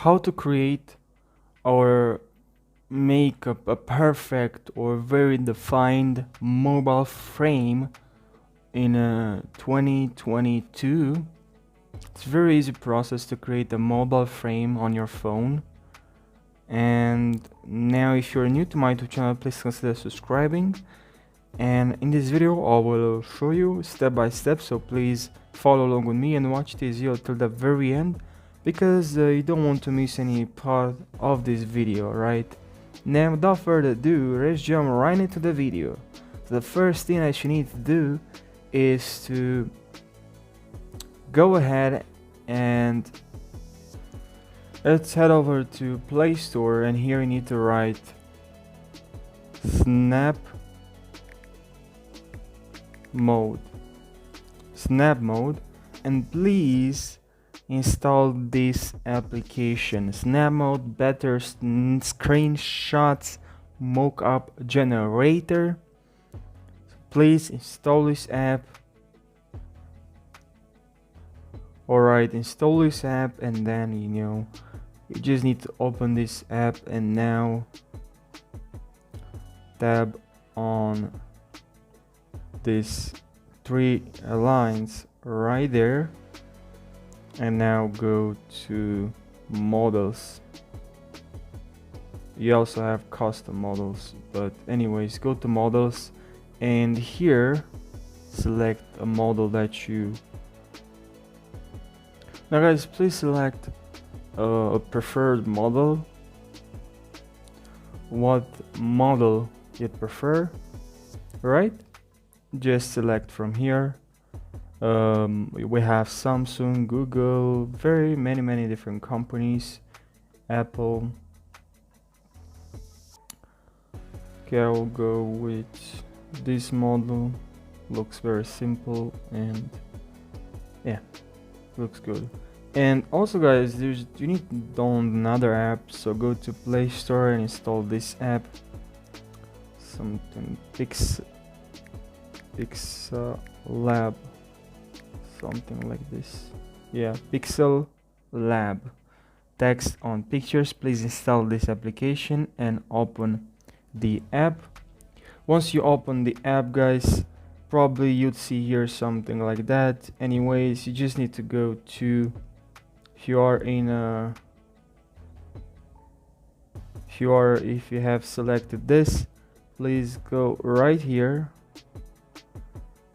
how to create or make a perfect or very defined mobile frame in 2022. It's a very easy process to create a mobile frame on your phone. And now if you're new to my YouTube channel, please consider subscribing. And in this video I will show you step by step, so please follow along with me and watch this video till the very end, because you don't want to miss any part of this video, right? Now without further ado, let's jump right into the video. So the first thing that you need to do is to go ahead and let's head over to Play Store, and here you need to write SnapMode. And please install this application, SnapMode Better Screenshots Mockup Generator. So please install this app. Alright, install this app, and then you just need to open this app, and now tab on these three lines right there, and now go to models. You also have custom models, but anyways, go to models, and here select a model that you now guys, please select a preferred model, what model you prefer, right? Just select from here. We have Samsung, Google, very many different companies, Apple. Okay, I will go with this model. Looks very simple, and yeah, looks good. And also guys, you need to download another app, so go to Play Store and install this app, something Pixel Lab, something like this. Yeah, Pixel Lab, text on pictures. Please install this application and open the app. Once you open the app guys, probably you'd see here something like that. Anyways, you just need to go to, if you have selected this, please go right here.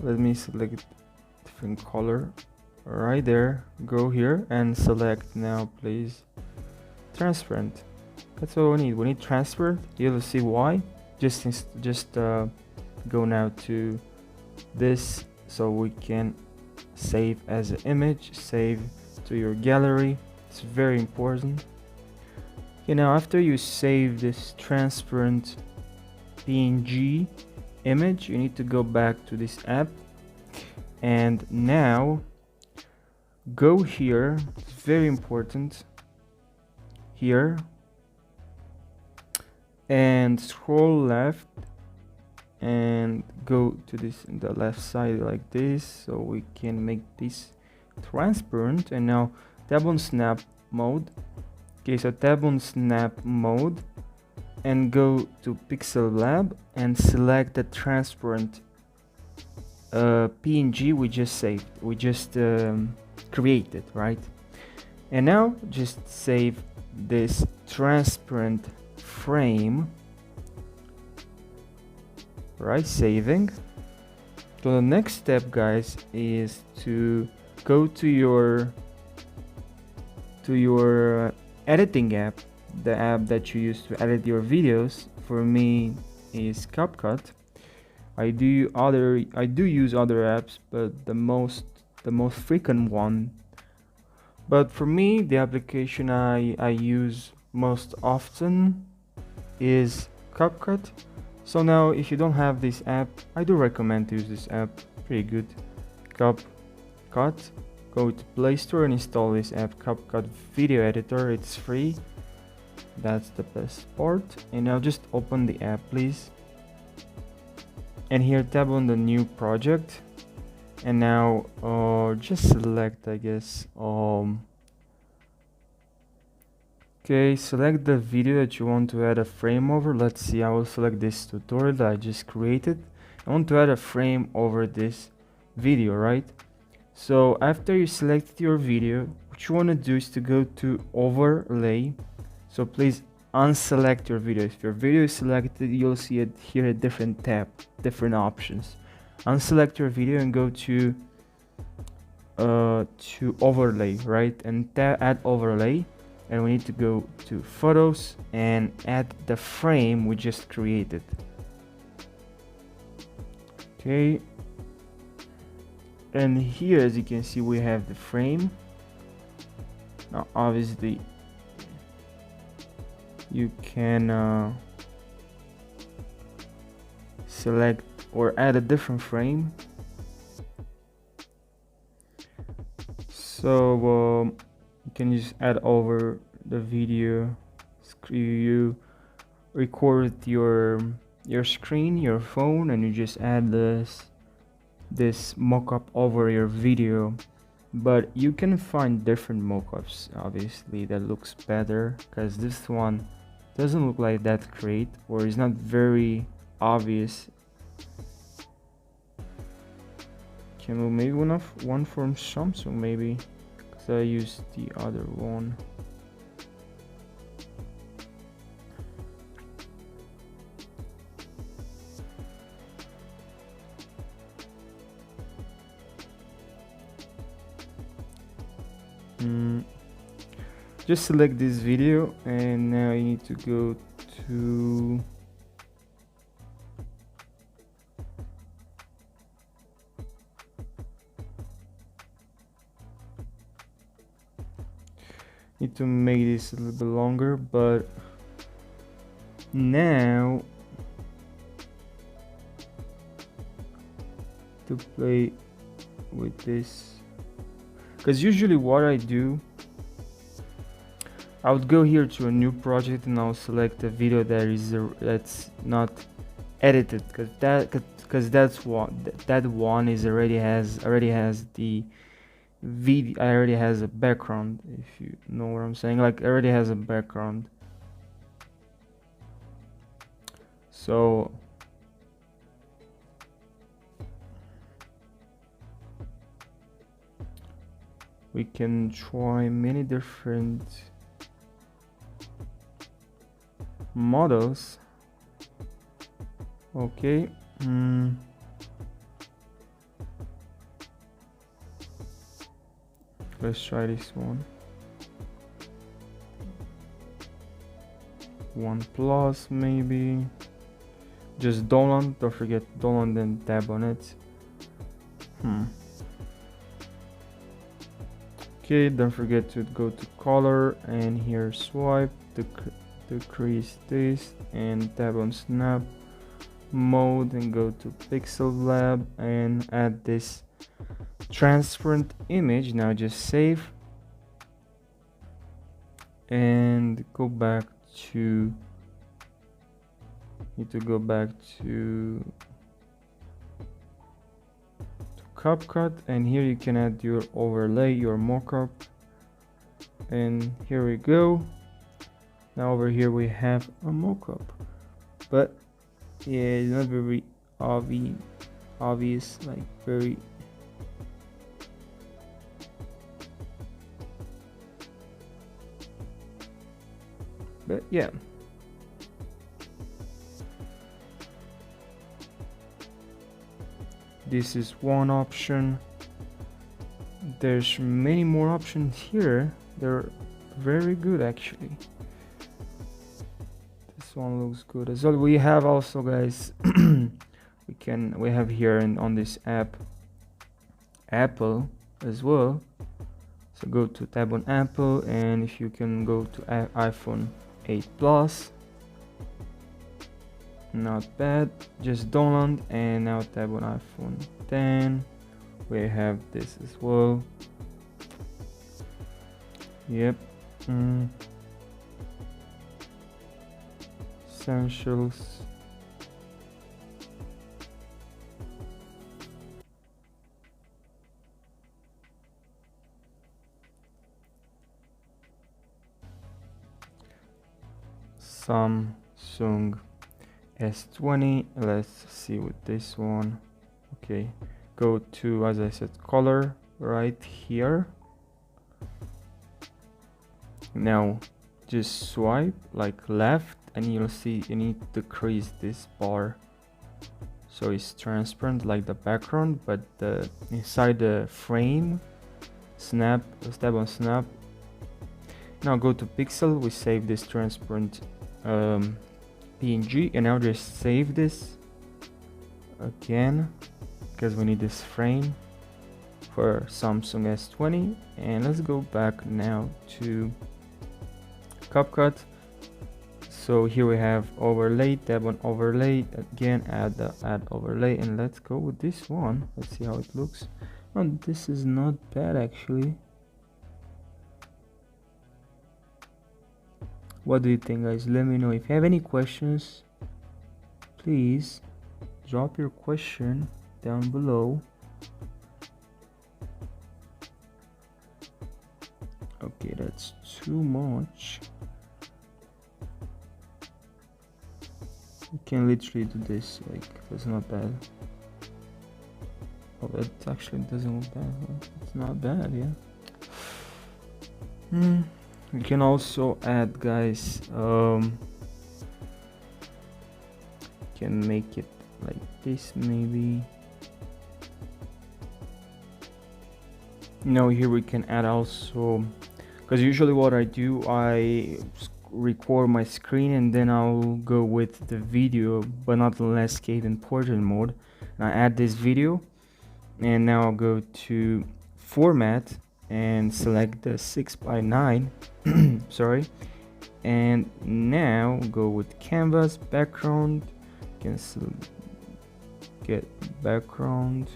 Let me select different color right there. Go here and select now, please, transparent. That's what we need. We need transparent. You'll see why. Just go now to this, so we can save as an image, save to your gallery. It's very important. Okay, now after you save this transparent PNG image, you need to go back to this app, and now go here. It's very important here, and scroll left and go to this in the left side like this, so we can make this transparent. And now tab on snap mode. Okay, so tab on snap mode and go to Pixel Lab and select the transparent PNG we just saved, we just created, right? And now just save this transparent frame, right? Saving. So the next step guys is to go to your editing app, the app that you use to edit your videos. For me is CapCut. I do use other apps, but the most frequent one, but for me the application I use most often is CapCut. So now if you don't have this app, I do recommend to use this app, pretty good. CapCut, go to Play Store and install this app, CapCut Video Editor. It's free, that's the best part. And now just open the app please, and here tab on the new project, and now just select, I guess, Okay, select the video that you want to add a frame over. Let's see, I will select this tutorial that I just created. I want to add a frame over this video, right? So after you select your video, what you want to do is to go to overlay. So please unselect your video. If your video is selected, you'll see it here a different tab, different options. Unselect your video and go to overlay, right? And add overlay, and we need to go to photos and add the frame we just created. Okay, and here, as you can see, we have the frame. Now obviously you can select or add a different frame. So you can just add over the video. You record your screen, your phone, and you just add this mockup over your video. But you can find different mockups, obviously, that looks better, because this one doesn't look like that great, or is not very obvious. Can we maybe one from Samsung, maybe, because I used the other one. Just select this video, and now you need to go to need to make this a little bit longer, but now to play with this, because usually what I do, I would go here to a new project and I'll select a video that is that's not edited, because that's what that one is already has the video. I already has a background, if you know what I'm saying, like already has a background. So we can try many different models. Okay, let's try this one. OnePlus, maybe. Just download, don't forget download and tab on it. Okay, don't forget to go to color and here swipe, decrease this, and tab on snap mode and go to pixel lab and add this transparent image. Now just save and go back to CapCut, and here you can add your overlay, your mockup, and here we go. Now over here we have a mockup, but yeah, it's not very obvious, like very. But yeah. This is one option. There's many more options here. They're very good actually. This one looks good as well. We have also, guys, we have here and on this app Apple as well. So go to tab on Apple, and if you can go to iPhone 8 Plus, not bad. Just download, and now tab on iPhone 10. We have this as well. Yep. Essentials. Samsung S20. Let's see with this one. Okay, go to, as I said, color right here. Now just swipe like left and you'll see you need to decrease this bar so it's transparent like the background, but the inside the frame snap, step on snap. Now go to pixel, we save this transparent PNG, and now just save this again because we need this frame for Samsung S20. And let's go back now to CapCut. So here we have overlay, tab on overlay, again add overlay, and let's go with this one. Let's see how it looks. Oh, this is not bad actually. What do you think, guys? Let me know. If you have any questions, please drop your question down below. Okay, that's too much. You can literally do this, like, that's not bad. Oh, that actually doesn't look bad. It's not bad, yeah. You can also add, guys, can make it like this maybe. Now here we can add also, because usually what I do, I record my screen and then I'll go with the video, but not the landscape and portrait mode. And I add this video, and now I'll go to format and select the 6:9 sorry, and now go with canvas background. You can get background.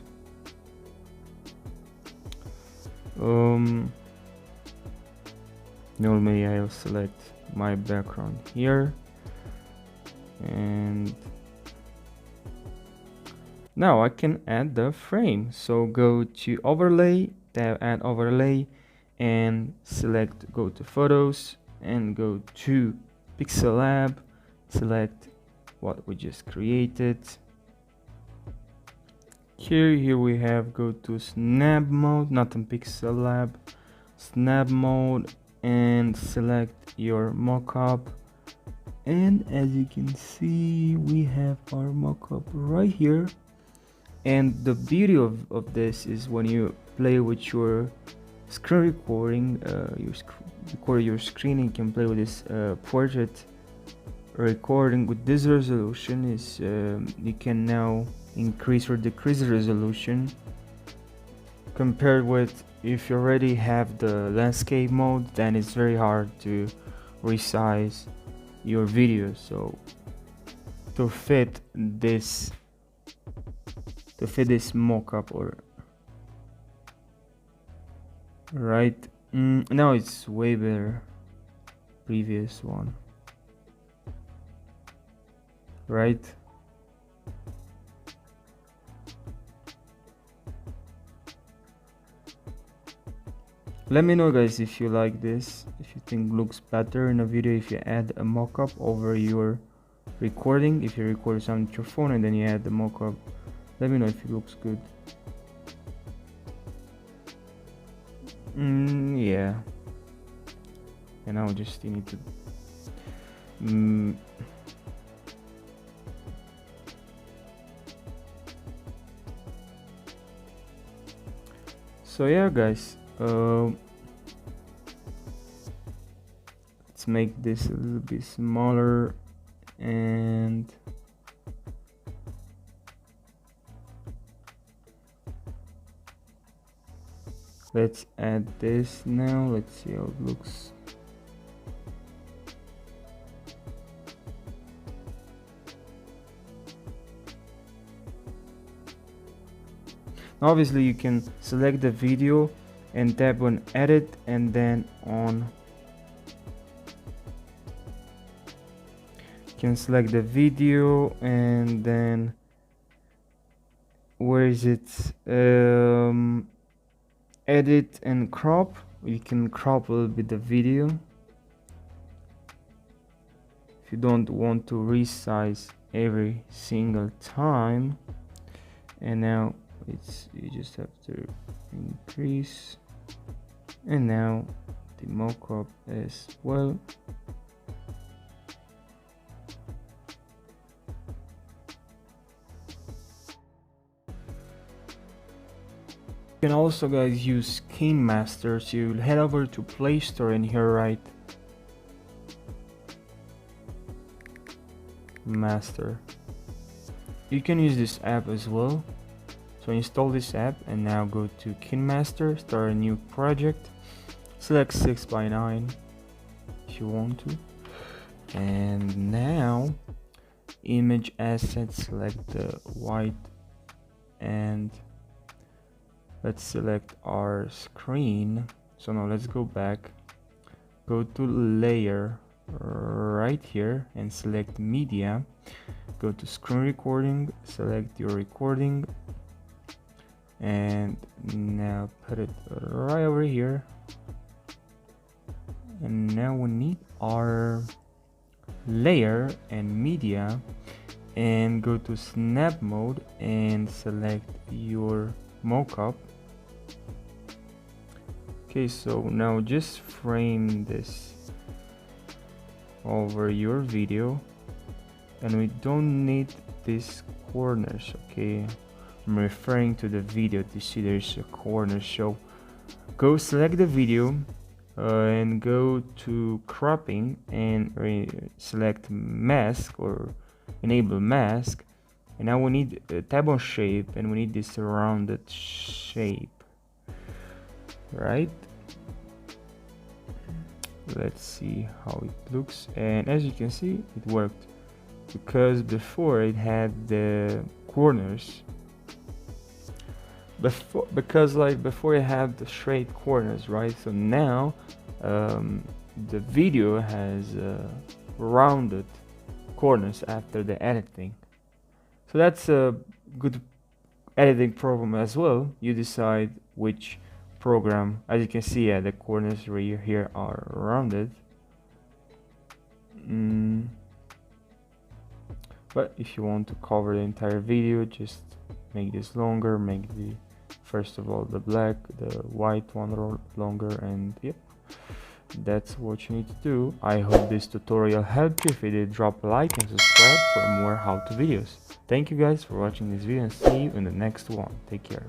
Normally I'll select my background here, and now I can add the frame. So go to overlay, tab add overlay, and select, go to photos and go to pixel lab, select what we just created. Here we have, go to SnapMode, not in pixel lab, SnapMode, and select your mockup. And as you can see, we have our mockup right here. And the beauty of this is when you play with your screen recording, record your screen, you can play with this portrait recording with this resolution. Is you can now increase or decrease the resolution compared with if you already have the landscape mode, then it's very hard to resize your video. So to fit this mockup, or right, now it's way better. Previous one, right? Let me know, guys, if you like this, if you think looks better in a video if you add a mockup over your recording. If you record something with your phone and then you add the mockup, let me know if it looks good. Yeah. And now just you need to so yeah, guys, let's make this a little bit smaller, and let's add this now. Let's see how it looks. Obviously you can select the video and tap on edit, and then on you can select the video, and then where is it, edit and crop. You can crop a little bit the video if you don't want to resize every single time. And now you just have to increase, and now the mockup as well. You can also, guys, use KineMaster. So you'll head over to Play Store and here write Master. You can use this app as well. So install this app and now go to KineMaster, start a new project, select 6x9 if you want to, and now image assets, select the white, and let's select our screen. So now let's go back, go to layer right here and select media, go to screen recording, select your recording, and now put it right over here. And now we need our layer and media, and go to SnapMode and select your mockup. Okay, so now just frame this over your video, and we don't need these corners. Okay, I'm referring to the video to see there's a corner. So go select the video and go to cropping and select mask or enable mask, and now we need a tab on shape, and we need this rounded shape, right? Let's see how it looks, and as you can see, it worked, because before it had the corners, before it had the straight corners, right? So now the video has rounded corners after the editing. So that's a good editing program as well. You decide which program. As you can see, yeah, the corners right here are rounded. But if you want to cover the entire video, just make this longer, make the first of all the black, the white one longer, and yep, that's what you need to do. I hope this tutorial helped you. If it did, drop a like and subscribe for more how-to videos. Thank you guys for watching this video, and see you in the next one. Take care.